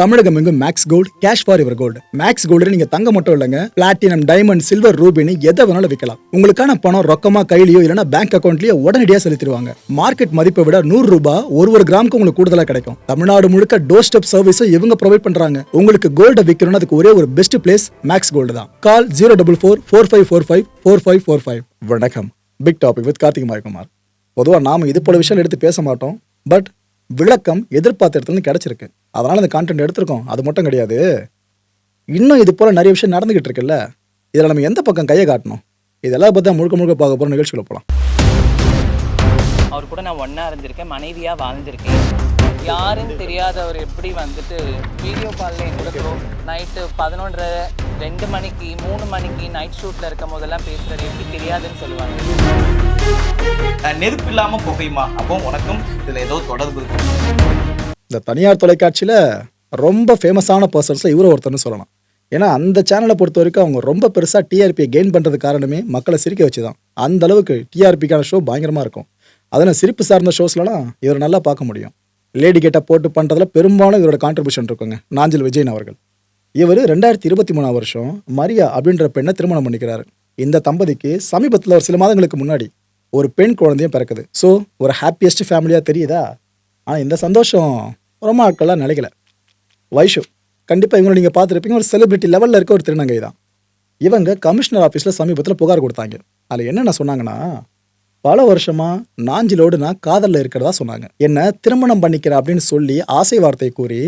தமிழகம் எங்கும் Max Gold cash for your gold. Max Gold நீங்க தங்க மட்டும் இல்லைங்க, பிளாட்டினம், டைமண்ட், சில்வர், ரூபினி எதை வேணாலும் விற்கலாம். உங்களுக்கான பணம் ரொக்கமா கையிலயோ இல்லைன்னா பேங்க் அக்கௌண்ட்லயோ உடனடியாக செலுத்திடுவாங்க. மார்க்கெட் மதிப்பை விட 100 ரூபாய் ஒரு கிராமுக்கு உங்களுக்கு கூடுதலா கிடைக்கும். தமிழ்நாடு முழுக்க டோர் ஸ்டெப் சர்வீஸும் இவங்க ப்ரொவைட் பண்றாங்க. உங்களுக்கு கோல்ட விற்கணும்னா அதுக்கு ஒரே ஒரு பெஸ்ட் பிளேஸ் மேக்ஸ் கோல்டு தான். கால் 04445454545. வணக்கம். Big topic with Karthik Mayakumar. பொதுவாக நாம இது போல விஷயம் எடுத்து பேச மாட்டோம். பட் விளக்கம் எதிர்பார்த்த இடத்துல கிடைச்சிருக்கு. அதனால அந்த கான்டென்ட் எடுத்திருக்கோம். அது மட்டும் கிடையாது, இன்னும் இது போல நிறைய விஷயம் நடந்துகிட்டு இருக்குல்ல, இதில் நம்ம எந்த பக்கம் கையை காட்டணும், இதெல்லாம் பற்றி முழுக்க முழுக்க பார்க்க போகிற நிகழ்ச்சிக்குள்ள போகலாம். அவர் கூட நான் ஒன்றா இருந்திருக்கேன், மனைவியாக வாழ்ந்திருக்கேன். யாருன்னு தெரியாதவர் எப்படி வந்துட்டு வீடியோ காலில் எங்களுக்கு நைட்டு 11:30, 2 மணிக்கு 3 மணிக்கு நைட் ஷூட்டில் இருக்கும் போதெல்லாம் பேசுகிறது எப்படி தெரியாதுன்னு சொல்லுவாங்க. நெருப்பு இல்லாமல் புகையுமா, அப்போ உனக்கும் இதில் ஏதோ தொடர்பு இருக்கு. இந்த தனியார் தொலைக்காட்சியில் ரொம்ப ஃபேமஸான பர்சன்ஸில் இவரை ஒருத்தர்னு சொல்லலாம். ஏன்னா அந்த சேனலை பொறுத்த வரைக்கும் அவங்க ரொம்ப பெருசாக டிஆர்பியை கெயின் பண்ணுறது காரணமே மக்களை சிரிக்க வச்சு தான். அந்த அளவுக்கு டிஆர்பிக்கான ஷோ பயங்கரமாக இருக்கும். அதில் சிரிப்பு சார்ந்த ஷோஸ்லாம் இவர் நல்லா பார்க்க முடியும். லேடி கெட்ட போட்டு பண்ணுறதுல பெரும்பாலும் இவரோட கான்ட்ரிபியூஷன் இருக்குங்க. நாஞ்சில் விஜயன் அவர்கள். இவர் 2023 வருஷம் மரியா அப்படின்ற பெண்ணை திருமணம் பண்ணிக்கிறாரு. இந்த தம்பதிக்கு சமீபத்தில் ஒரு சில மாதங்களுக்கு முன்னாடி ஒரு பெண் குழந்தையும் பிறக்குது. ஸோ ஒரு ஹாப்பியஸ்ட் ஃபேமிலியாக தெரியுதா? ஆனால் இந்த சந்தோஷம் ரொம்ப ஆட்கள்லாம் நினைக்கல. வைஷு கண்டிப்பாக இவங்களை நீங்கள் பார்த்துருப்பீங்க. ஒரு செலிபிரிட்டி லெவலில் இருக்க ஒரு திருநங்கை தான். இவங்க கமிஷனர் ஆஃபீஸில் சமீபத்தில் புகார் கொடுத்தாங்க. அதில் என்னென்ன சொன்னாங்கன்னா, பல வருஷமாக நாஞ்சிலோடு நான் காதலில் இருக்கிறதா சொன்னாங்க. என்னை திருமணம் பண்ணிக்கிறேன் அப்படின்னு சொல்லி ஆசை வார்த்தை கூறி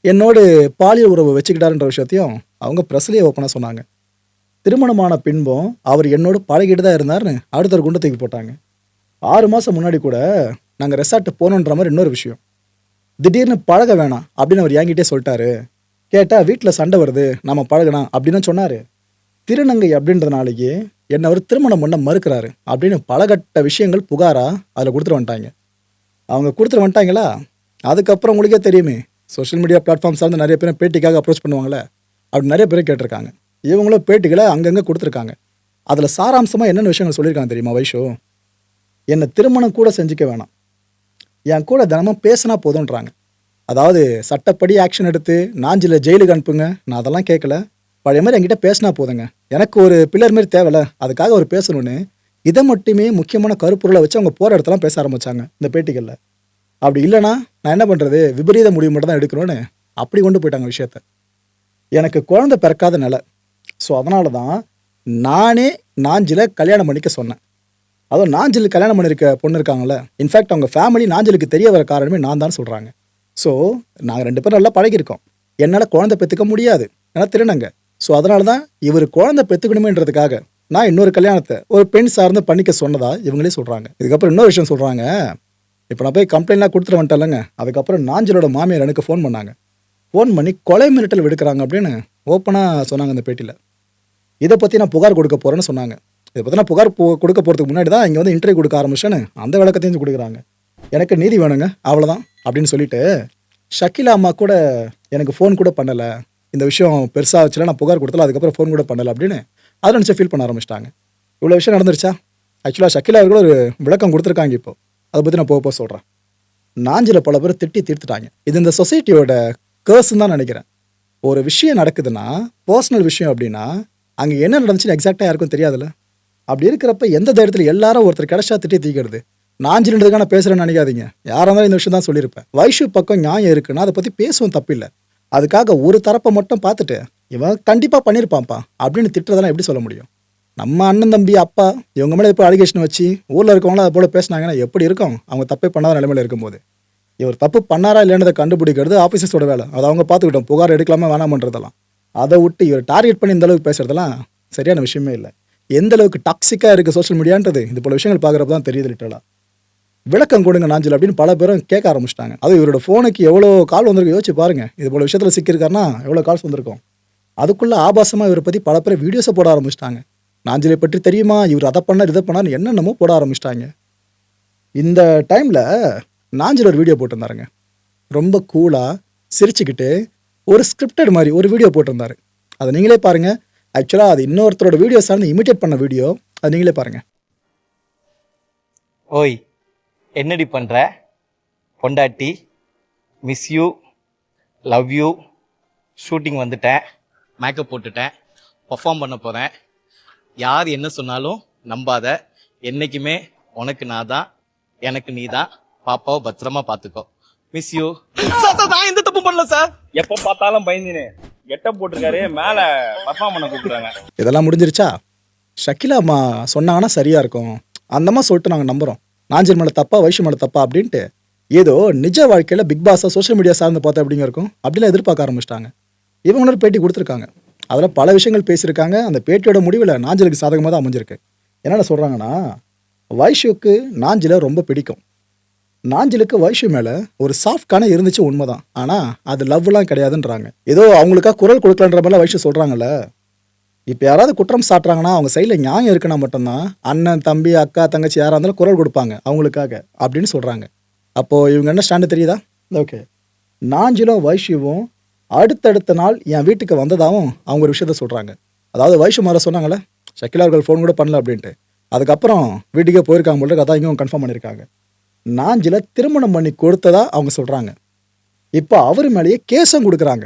என்னோடு பாலியல் உறவு வச்சுக்கிட்டாருன்ற விஷயத்தையும் அவங்க ப்ரெஸ்லேயே ஓப்பனாக சொன்னாங்க. திருமணமான பின்பும் அவர் என்னோடு பழகிட்டு தான் இருந்தார்னு அடுத்த ஒரு குண்டை தூக்கி போட்டாங்க. 6 மாதம் முன்னாடி கூட நாங்கள் ரெசார்ட்டு போகணுன்ற மாதிரி இன்னொரு விஷயம். திடீர்னு பழக வேணாம் அப்படின்னு அவர் என்கிட்டே சொல்லிட்டாரு. கேட்டால் வீட்டில் சண்டை வருது, நம்ம பழகலாம் அப்படின்னு சொன்னார். திருநங்கை அப்படின்றதுனாலேயே என்னை அவர் திருமணம் பண்ண மறுக்கிறாரு அப்படின்னு பலகட்ட விஷயங்கள் புகாராக அதில் கொடுத்துட்டு வந்துட்டாங்க. அவங்க கொடுத்துட்டு வந்துட்டாங்களா, அதுக்கப்புறம் உங்களுக்கே தெரியுமே, சோஷியல் மீடியா பிளாட்ஃபார்ம்ஸ் சார்ந்து நிறைய பேர் பேட்டிக்காக அப்ரோச் பண்ணுவாங்களே, அப்படி நிறைய பேர் கேட்டிருக்காங்க. இவங்களும் பேட்டிகளை அங்கங்கே கொடுத்துருக்காங்க. அதில் சாராம்சமாக என்னென்ன விஷயங்கள் சொல்லியிருக்காங்க தெரியுமா வைஷோ? என்னை திருமணம் கூட செஞ்சுக்க வேணாம், என் கூட தினமும் பேசினா போதுன்றாங்க. அதாவது சட்டப்படி ஆக்ஷன் எடுத்து நாஞ்சில் ஜெயிலுக்கு அனுப்புங்க, நான் அதெல்லாம் கேட்கல, பழைய மாதிரி என்கிட்ட பேசினா போதுங்க, எனக்கு ஒரு பில்லர் மாரி தேவையில்ல, அதுக்காக அவர் பேசணும்னு இதை மட்டுமே முக்கியமான கருப்பொருளை வச்சு அவங்க போகிற இடத்துலாம் பேச ஆரம்பித்தாங்க இந்த பேட்டிகளில். அப்படி இல்லைனா நான் என்ன பண்ணுறது, விபரீத முடிவு மட்டும் தான் எடுக்கணும்னு அப்படி கொண்டு போயிட்டாங்க விஷயத்த. எனக்கு குழந்தை பிறக்காத நிலை, ஸோ அதனால தான் நானே நாஞ்சிலை கல்யாணம் பண்ணிக்க சொன்னேன். அதுவும் நாஞ்சில் கல்யாணம் பண்ணியிருக்க பொண்ணு இருக்காங்களே, இன்ஃபேக்ட் அவங்க ஃபேமிலி நாஞ்சிலுக்கு தெரிய வர காரணமே நான் தான் சொல்கிறாங்க. ஸோ நாங்கள் 2 பேரும் நல்லா பழகியிருக்கோம். என்னால் குழந்தை பெற்றுக்க முடியாது, ஏன்னா திருநங்க. ஸோ அதனால தான் இவர் குழந்தை பெற்றுக்கணுமேன்றதுக்காக நான் இன்னொரு கல்யாணத்தை ஒரு பெண் சார்ந்து பண்ணிக்க சொன்னதா இவங்களே சொல்கிறாங்க. இதுக்கப்புறம் இன்னொரு விஷயம் சொல்கிறாங்க. இப்போ நான் போய் கம்ப்ளைண்ட்லாம் கொடுத்துட்டு வந்துட்டேன்லங்க, அதுக்கப்புறம் நாஞ்சிலோட மாமியார் எனக்கு ஃபோன் பண்ணாங்க. ஃபோன் பண்ணி கொலை மிரட்டல் விடுக்கிறாங்க அப்படின்னு ஓப்பனாக சொன்னாங்க அந்த பேட்டியில். இதை பற்றி நான் புகார் கொடுக்க போகிறேன்னு சொன்னாங்க. இதை பற்றி நான் புகார் கொடுக்க போகிறதுக்கு முன்னாடி தான் இங்கே வந்து இன்டர்வியூ கொடுக்க ஆரம்பிச்சேன்னு அந்த விளக்கத்தையும் கொடுக்குறாங்க. எனக்கு நீதி வேணுங்க, அவ்வளோதான் அப்படின்னு சொல்லிட்டு ஷக்கிலா அம்மா கூட எனக்கு ஃபோன் கூட பண்ணலை, இந்த விஷயம் பெருசாக வச்சுல, நான் புகார் கொடுத்தல, அதுக்கப்புறம் ஃபோன் கூட பண்ணலை அப்படின்னு அதை நினச்சி ஃபீல் பண்ண ஆரம்பிச்சிட்டாங்க. இவ்வளோ விஷயம் நடந்துருச்சா? ஆக்சுவலாக ஷக்கிலா அவர்கள் ஒரு விளக்கம் கொடுத்துருக்காங்க. இப்போ அதை பற்றி நான் போக சொல்கிறேன். நாஞ்சில் பல பேர் தீர்த்துட்டாங்க. இது இந்த சொசைட்டியோட கேர்ஸ்ன்னு தான் நினைக்கிறேன். ஒரு விஷயம் நடக்குதுன்னா, பர்சனல் விஷயம் அப்படின்னா, அங்கே என்ன நடந்துச்சுன்னு எக்ஸாக்டாக யாருக்கும் தெரியாதுல்ல. அப்படி இருக்கிறப்ப எந்த தைரியத்தில் எல்லாரும் ஒருத்தர் கிடைச்சா தீக்கிறது. நாஞ்சில்ன்றதுக்கான பேசுகிறேன்னு நினைக்காதீங்க. யாராக இருந்தாலும் இந்த விஷயம் தான் சொல்லியிருப்பேன். வைஷு பக்கம் நியாயம் இருக்குன்னா அதை பற்றி பேசுவோம், தப்பில்லை. அதுக்காக ஒரு தரப்பை மட்டும் பார்த்துட்டு இவன் கண்டிப்பாக பண்ணியிருப்பான்ப்பா அப்படின்னு திட்டுறதெல்லாம் எப்படி சொல்ல முடியும்? நம்ம அண்ணன் தம்பி அப்பா இவங்க மேலே இப்போ அலிகேஷன் வச்சு ஊரில் இருக்கவங்களும் அது போல் பேசினாங்கன்னா எப்படி இருக்கும்? அவங்க தப்பே பண்ணாத நிலைமையில் இருக்கும்போது இவர் தப்பு பண்ணாரா இல்லைன்றதை கண்டுபிடிக்கிறது ஆஃபீஸர்ஸோட வேலை. அதை அவங்க பார்த்துக்கிட்டோம். புகார் எடுக்கலாமா வேணாமன்றதெல்லாம். அதை விட்டு இவர் டார்கெட் பண்ணி இந்த அளவுக்கு பேசுறதெல்லாம் சரியான விஷயமே இல்லை. எந்த அளவுக்கு டாக்ஸிக்காக இருக்குது சோஷியல் மீடியான்றது இது போல விஷயங்கள் பார்க்குறப்ப தான் தெரியுது. லிட்டரலாக விளக்கம் கொடுங்க நாஞ்சில் அப்படின்னு பல பேரும் கேட்க ஆரம்பிச்சிட்டாங்க. அது இவரோட ஃபோனுக்கு எவ்வளோ கால் வந்திருக்கு யோசிச்சு பாருங்கள். இது போல விஷயத்தில் சிக்கியிருக்காருன்னா எவ்வளோ கால்ஸ் வந்திருக்கும். அதுக்குள்ளே ஆபாசமாக இவரை பற்றி பல பேர் வீடியோஸை போட ஆரம்பிச்சிட்டாங்க. நாஞ்சிலை பற்றி தெரியுமா, இவர் அதை பண்ணார் இதை பண்ணார் என்னென்னமோ போட ஆரம்பிச்சிட்டாங்க. இந்த டைமில் நாஞ்சில் ஒரு வீடியோ போட்டிருந்தாருங்க. ரொம்ப கூலாக சிரிச்சுக்கிட்டு ஒரு ஸ்கிரிப்டட் மாதிரி ஒரு வீடியோ போட்டிருந்தாரு. அதை நீங்களே பாருங்கள். ஆக்சுவலாக அது இன்னொருத்தரோட வீடியோ சார்ந்து இமிட்டேட் பண்ண வீடியோ, அது நீங்களே பாருங்கள். ஓய், என்னடி பண்ணுற பொண்டாட்டி? Miss you, love you, shooting வந்துட்டேன், மேக்கப் போட்டுட்டேன், பர்ஃபார்ம் பண்ண போகிறேன். யார் என்ன சொன்னாலும் நம்பாத. என்றைக்குமே உனக்கு நான் தான், எனக்கு நீ தான். பாப்பாவை பத்திரமா பார்த்துக்கோ. Miss you. சார் நான் எந்த தப்பு பண்ணல சார். எப்போ பார்த்தாலும் பயந்துனே கெட்டப் போட்டிருக்காரு, மேல பர்ஃபார்ம் பண்ண கூப்பிடுறாங்க. இதெல்லாம் முடிஞ்சிருச்சா? ஷக்கிலா அம்மா சொன்னாங்கன்னா சரியா இருக்கும், அந்த மாதிரி சொல்லிட்டு நாங்கள் நம்புறோம். நாஞ்சில் மேலே தப்பா, வைஷு மேலே தப்பா அப்படின்ட்டு ஏதோ நிஜ வாழ்க்கையில் பிக் பாஸாக சோஷியல் மீடியா சார்ந்து பார்த்தா அப்படிங்க இருக்கும் அப்படிலாம் எதிர்பார்க்க ஆரம்பிச்சிட்டாங்க. இவங்க ஒரு பேட்டி கொடுத்துருக்காங்க, அதில் பல விஷயங்கள் பேசியிருக்காங்க. அந்த பேட்டியோட முடிவில் நாஞ்சிலுக்கு சாதகமாக தான் அமைஞ்சிருக்கு. என்னென்ன சொல்கிறாங்கன்னா, வைஷுக்கு நாஞ்சிலை ரொம்ப பிடிக்கும், நாஞ்சிலுக்கு வைஷு மேலே ஒரு சாஃப்ட்கான இருந்துச்சு உண்மைதான், ஆனால் அது லவ்லாம் கிடையாதுன்றாங்க. ஏதோ அவங்களுக்காக குரல் கொடுக்கலன்ற மாதிரிலாம் வைஷு சொல்கிறாங்கல்ல. இப்போ யாராவது குற்றம் சாட்டுறாங்கன்னா அவங்க சைடில் நியாயம் இருக்குன்னா மட்டும்தான் அண்ணன் தம்பி அக்கா தங்கச்சி யாராக இருந்தாலும் குரல் கொடுப்பாங்க அவங்களுக்காக அப்படின்னு சொல்கிறாங்க. அப்போது இவங்க என்ன ஸ்டாண்டு தெரியுதா? ஓகே, நாஞ்சிலும் வைஷுவும் அடுத்தடுத்த நாள் என் வீட்டுக்கு வந்ததாகவும் அவங்க ஒரு விஷயத்த சொல்கிறாங்க. அதாவது வைஷு மாற சொன்னாங்களே ஷக்கிலா அவர்கள் ஃபோன் கூட பண்ணல அப்படின்ட்டு, அதுக்கப்புறம் வீட்டுக்கே போயிருக்காங்க போல, அதான் இவங்க கன்ஃபார்ம் பண்ணியிருக்காங்க. நாஞ்சில திருமணம் பண்ணி கொடுத்ததா அவங்க சொல்கிறாங்க. இப்போ அவர் மேலேயே கேஸும் கொடுக்குறாங்க.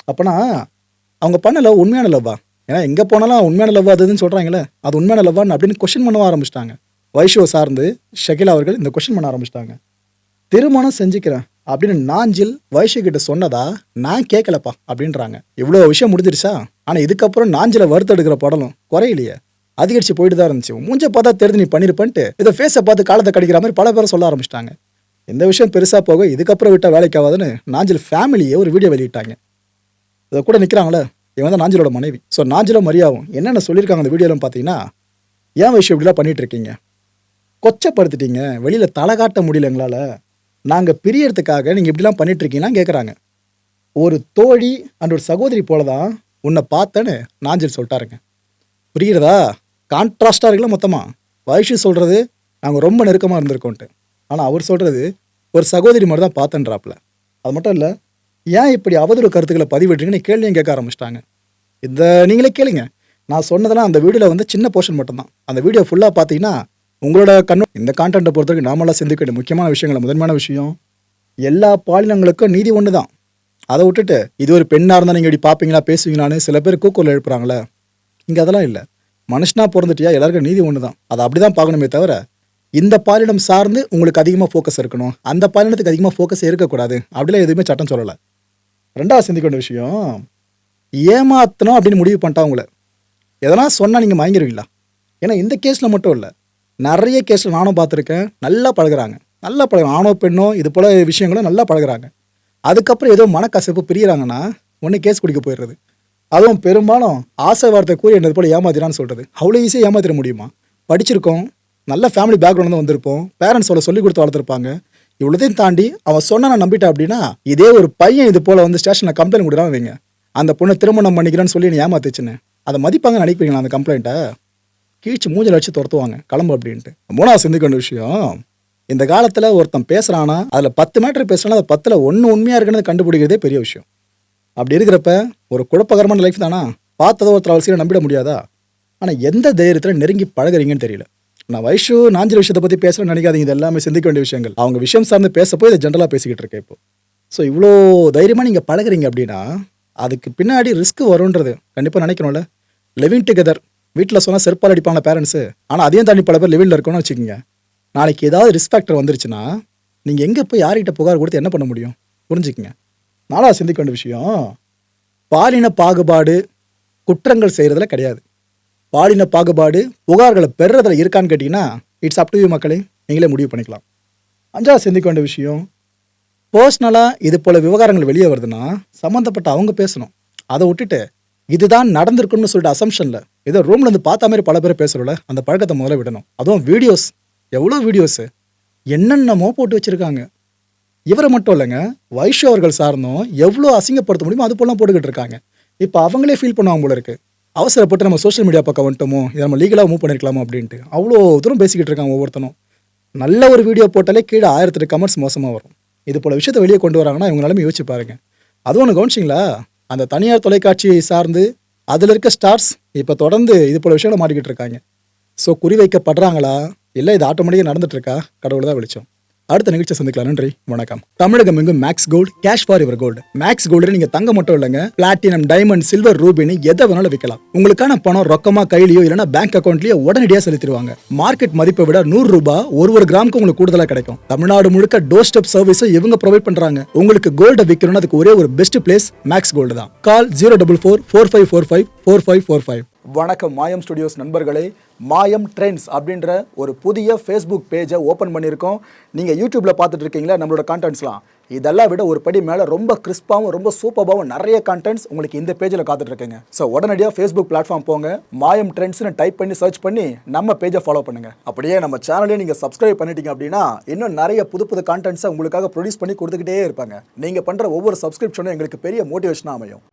அப்போனா அவங்க பண்ண லவ் உண்மையான லவ்வா? ஏன்னா எங்கே போனாலும் உண்மையான லவ் அதுன்னு சொல்கிறாங்களே, அது உண்மையான லவ்வான்னு அப்படின்னு கொஸ்டின் பண்ண ஆரம்பிச்சிட்டாங்க. வைஷுவை சார்ந்து ஷக்கிலா அவர்கள் இந்த கொஸ்டின் பண்ண ஆரம்பிச்சிட்டாங்க. திருமணம் செஞ்சுக்கிறேன் அப்படின்னு நாஞ்சில் வைஷு கிட்ட சொன்னதா நான் கேட்கலப்பா அப்படின்றாங்க. இவ்வளோ விஷயம் முடிஞ்சிருச்சா? ஆனால் இதுக்கப்புறம் நாஞ்சில வறுத்தெடுக்கிற படலும் குறையிலையே, அதிகரிச்சு போயிட்டு தான் இருந்துச்சு. மூஞ்ச பார்த்தா தெரிஞ்சு நீ பண்ணிருப்பன்ட்டு இதை ஃபேஸை பார்த்து காலத்தை கடிக்கிற மாதிரி பல பேரை சொல்ல ஆரம்பிச்சிட்டாங்க. இந்த விஷயம் பெருசாக போக இதுக்கப்புறம் விட்டால் வேலைக்கு ஆகாதுன்னு நாஞ்சில் ஃபேமிலியே ஒரு வீடியோ வெளியிட்டாங்க. இதை கூட நிற்கிறாங்களே, இவன் தான் நாஞ்சிலோட மனைவி. ஸோ நாஞ்சிலும் மரியாவும் என்னென்ன சொல்லியிருக்காங்க அந்த வீடியோலாம் பார்த்தீங்கன்னா, ஏன் விஷயம் இப்படிலாம் பண்ணிட்டு இருக்கீங்க, கொச்சப்படுத்திட்டீங்க, வெளியில் தலை காட்ட முடியல எங்களால், நாங்கள் பிரியறதுக்காக நீங்கள் இப்படிலாம் பண்ணிட்டு இருக்கீங்கன்னு கேட்குறாங்க. ஒரு தோழி அண்ட் ஒரு சகோதரி போல தான் உன்னை பார்த்தேன்னு நாஞ்சில் சொல்லிட்டாருங்க. புரியுறதா? கான்ட்ராஸ்டாக இருக்குல்ல மொத்தமாக. வைஷு சொல்கிறது நாங்கள் ரொம்ப நெருக்கமாக இருந்திருக்கோன்ட்டு, ஆனால் அவர் சொல்கிறது ஒரு சகோதரி மாதிரி தான் பார்த்தேன்றாப்புல. அது மட்டும் இல்லை, ஏன் இப்படி அவதூறு கருத்துக்களை பதிவிட்டுருங்கன்னு கேள்வியும் கேட்க ஆரம்பிச்சிட்டாங்க. இதை நீங்களே கேளுங்க. நான் சொன்னதெல்லாம் அந்த வீடியோவில் வந்து சின்ன போர்ஷன் மட்டும்தான். அந்த வீடியோ ஃபுல்லாக பார்த்தீங்கன்னா உங்களோட கண்ணு இந்த கான்டென்ட்டை பொறுத்தவரைக்கும் நாமெல்லாம் சிந்திக்க வேண்டிய முக்கியமான விஷயங்கள், முதன்மையான விஷயம், எல்லா பாலினங்களுக்கும் நீதி ஒன்று தான். அதை விட்டுட்டு இது ஒரு பெண்ணாக இருந்தால் நீங்கள் இப்படி பார்ப்பீங்களா பேசுவீங்களான்னு சில பேர் கூக்குரல் எழுப்புறாங்களே, இங்கே அதெல்லாம் இல்லை. மனுஷனாக பிறந்துட்டியா எல்லாருக்கும் நீதி ஒன்று தான், அதை அப்படி தான் பார்க்கணுமே தவிர இந்த பாலினம் சார்ந்து உங்களுக்கு அதிகமாக ஃபோக்கஸ் இருக்கணும், அந்த பாலினத்துக்கு அதிகமாக ஃபோக்கஸ் இருக்கக்கூடாது அப்படிலாம் எதுவுமே சட்டம் சொல்லலை. ரெண்டாவது சிந்திக்க வேண்டிய விஷயம், ஏமாத்தணும் அப்படின்னு முடிவு பண்ணிட்டா உங்களை எதனா சொன்னால் நீங்கள் மயங்கிருவீங்களா? ஏன்னா இந்த கேஸில் மட்டும் இல்லை, நிறைய கேஸில் நானும் பார்த்துருக்கேன். நல்லா பழகுறாங்க, ஆணோ பெண்ணோ இது போல் விஷயங்களும் நல்லா பழகுறாங்க. அதுக்கப்புறம் ஏதோ மனக்கசப்பு பிரியிறாங்கன்னா ஒன்று கேஸ் குடிக்க போயிடுறது. அதுவும் பெரும்பாலும் ஆசை வார்த்தை கூறி என்னது போல் ஏமாத்திரான்னு சொல்கிறது. அவ்வளோ ஈஸியாக ஏமாத்திட முடியுமா? படிச்சிருக்கோம், நல்ல ஃபேமிலி பேக்ரவுண்ட் வந்திருப்போம், பேரண்ட்ஸோட சொல்லி கொடுத்து வளர்த்துருப்பாங்க. இவ்வளோத்தையும் தாண்டி அவன் சொன்ன நான் நம்பிட்டேன் அப்படின்னா, இதே ஒரு பையன் இது போல் வந்து ஸ்டேஷனில் கம்ப்ளைண்ட் கொடுறான் வைங்க, அந்த பொண்ணை திருமணம் பண்ணிக்கிறேன்னு சொல்லி நீ ஏமாத்துச்சுன்னு, அதை மதிப்பாங்க நினைப்பீங்களா? அந்த கம்ப்ளைண்ட்டை கீழ்ச்சி மூஞ்சில் வச்சு துரத்துவாங்க கிளம்பு அப்படின்ட்டு. மூணாவது சிந்திக்க வேண்டிய விஷயம், இந்த காலத்தில் ஒருத்தன் பேசுகிறான்னா அதில் 10 மேட்டர் பேசுகிறானா அது 10ல் 1 உண்மையாக இருக்குன்னு கண்டுபிடிக்கிறதே பெரிய விஷயம். அப்படி இருக்கிறப்ப ஒரு குழப்பகரமான லைஃப் தானா? பார்த்ததோ ஒருத்தர் அவசியம் நம்பிட முடியாதா? ஆனால் எந்த தைரியத்தில் நெருங்கி பழகுறீங்கன்னு தெரியல. நான் வைஷு நாஞ்சில் விஷயத்தை பற்றி பேசுகிறேன்னு நினைக்காதீங்க, இது எல்லாமே சிந்திக்க வேண்டிய விஷயங்கள். அவங்க விஷயம் சார்ந்து பேசப்போ இதை ஜென்ரலாக பேசிக்கிட்டு இருக்கேன் இப்போ. ஸோ இவ்வளோ தைரியமாக நீங்கள் பழகுறீங்க அப்படின்னா அதுக்கு பின்னாடி ரிஸ்க் வரும்ன்றது கண்டிப்பாக நினைக்கணும்ல. லிவிங் டுகெதர், வீட்டில் சொன்னால் செருப்பால் அடிப்பாங்க பேரண்ட்ஸு, ஆனால் அதையும் தாண்டி பல பேர் லிவிங்கில் இருக்கணும்னு வச்சுக்கோங்க. நாளைக்கு ஏதாவது ரிஸ்க் ஃபேக்டர் வந்துருச்சுன்னா நீங்கள் எங்கே போய் யார்கிட்ட புகார் கொடுத்து என்ன பண்ண முடியும்? புரிஞ்சுக்கங்க. நாலாவது சிந்திக்க வேண்டிய விஷயம், பாலின பாகுபாடு குற்றங்கள் செய்கிறதுல கிடையாது. பாலின பாகுபாடு புகார்களை பெறுறதுல இருக்கான்னு கேட்டிங்கன்னா இட்ஸ் அப் டு யூ மக்களே, நீங்களே முடிவு பண்ணிக்கலாம். அஞ்சாவது சிந்திக்க வேண்டிய விஷயம், பர்சனலாக இது போல் விவகாரங்கள் வெளியே வருதுன்னா சம்மந்தப்பட்ட அவங்க பேசணும். அதை விட்டுட்டு இதுதான் நடந்திருக்குன்னு சொல்லிட்டு அசம்ஷனில் ஏதோ ரூம்ல இருந்து பார்த்த மாதிரி பல பேர் பேசுகிறோம்ல, அந்த பழக்கத்தை முதல்ல விடணும். அதுவும் வீடியோஸ், எவ்வளோ வீடியோஸு என்னென்னமோ போட்டு வச்சுருக்காங்க. இவரை மட்டும் இல்லைங்க, வைஷு அவர்கள் சார்ந்தும் எவ்வளோ அசிங்கப்படுத்த முடியுமோ அது போலாம் போட்டுக்கிட்டு இருக்காங்க. இப்போ அவங்களே ஃபீல் பண்ணுவாங்க போல இருக்குது, அவசரப்பட்டு நம்ம சோஷியல் மீடியா பக்கம் வந்துட்டோமோ, இதை நம்ம லீகலாக மூவ் பண்ணிருக்கலாமோ அப்படின்ட்டு அவ்வளோ தூரம் பேசிக்கிட்டு இருக்காங்க ஒவ்வொருத்தனும். நல்ல ஒரு வீடியோ போட்டாலே கீழே 1000 கமெண்ட்ஸ் மோசமாக வரும். இது போல் விஷயத்தை வெளியே கொண்டு வராங்கன்னா இவங்களாலுமே யோசிச்சு பாருங்க. அதுவும் ஒன்று கவனிச்சிங்களா, அந்த தனியார் தொலைக்காட்சியை சார்ந்து அதில் இருக்க ஸ்டார்ஸ் இப்போ தொடர்ந்து இது போல் விஷயங்களை மாட்டிக்கிட்டு இருக்காங்க. ஸோ குறி வைக்கப்படுறாங்களா இல்லை இது ஆட்டோமேட்டிக்காக நடந்துட்டு இருக்கா, கடவுள் தான் வெளிச்சம். அடுத்த நிகழ்ச்சி சந்திக்கலாம். நன்றி, வணக்கம். தமிழகம் எங்கும் Max Gold, cash for your gold. Max Gold நீங்க தங்க மட்டும் இல்லைங்க, பிளாட்டினம், டைமண்ட், சில்வர், ரூபினி எதை வேணாலும் விற்கலாம். உங்களுக்கான பணம் ரொக்கமா கையிலயோ இல்லைன்னா பேங்க் அக்கௌண்ட்லயோ உடனடியாக செலுத்திடுவாங்க. மார்க்கெட் மதிப்பை விட 100 ரூபாய் ஒரு கிராமுக்கு உங்களுக்கு கூடுதலா கிடைக்கும். தமிழ்நாடு முழுக்க டோர் ஸ்டெப் சர்வீஸை இவங்க ப்ரொவைட் பண்றாங்க. உங்களுக்கு கோல்ட விற்கணும்னு அதுக்கு ஒரே ஒரு பெஸ்ட் பிளேஸ் மேக்ஸ் கோல்டு தான். கால் 04445454545. வணக்கம் மாயம் ஸ்டுடியோஸ் நண்பர்களே. மாயம் ட்ரெண்ட்ஸ் அப்படின்ற ஒரு புதிய ஃபேஸ்புக் பேஜை ஓப்பன் பண்ணியிருக்கோம். நீங்கள் யூடியூப்பில் பார்த்துட்டு இருக்கீங்களா நம்மளோட கான்டென்ட்ஸ்லாம். இதெல்லாம் விட ஒரு படி மேலே ரொம்ப கிறிஸ்பாகவும் ரொம்ப சூப்பராகவும் நிறைய கான்டென்ட்ஸ் உங்களுக்கு இந்த பேஜில் காத்துட்ருக்குங்க. ஸோ உடனடியாக ஃபேஸ்புக் பிளாட்ஃபார்ம் போங்க, மாயம் ட்ரெண்ட்ஸ்னு டைப் பண்ணி சர்ச் பண்ணி நம்ம பேஜை ஃபாலோ பண்ணுங்கள். அப்படியே நம்ம சேனலையும் நீங்கள் சப்ஸ்கிரைப் பண்ணிட்டீங்க அப்படின்னா இன்னும் நிறைய புது புது கான்டென்ட்ஸை உங்களுக்காக ப்ரொடியூஸ் பண்ணி கொடுத்துக்கிட்டே இருப்பாங்க. நீங்கள் பண்ணுற ஒவ்வொரு சப்ஸ்கிரிப்ஷனும் எங்களுக்கு பெரிய மோட்டிவேஷனாக அமையும்.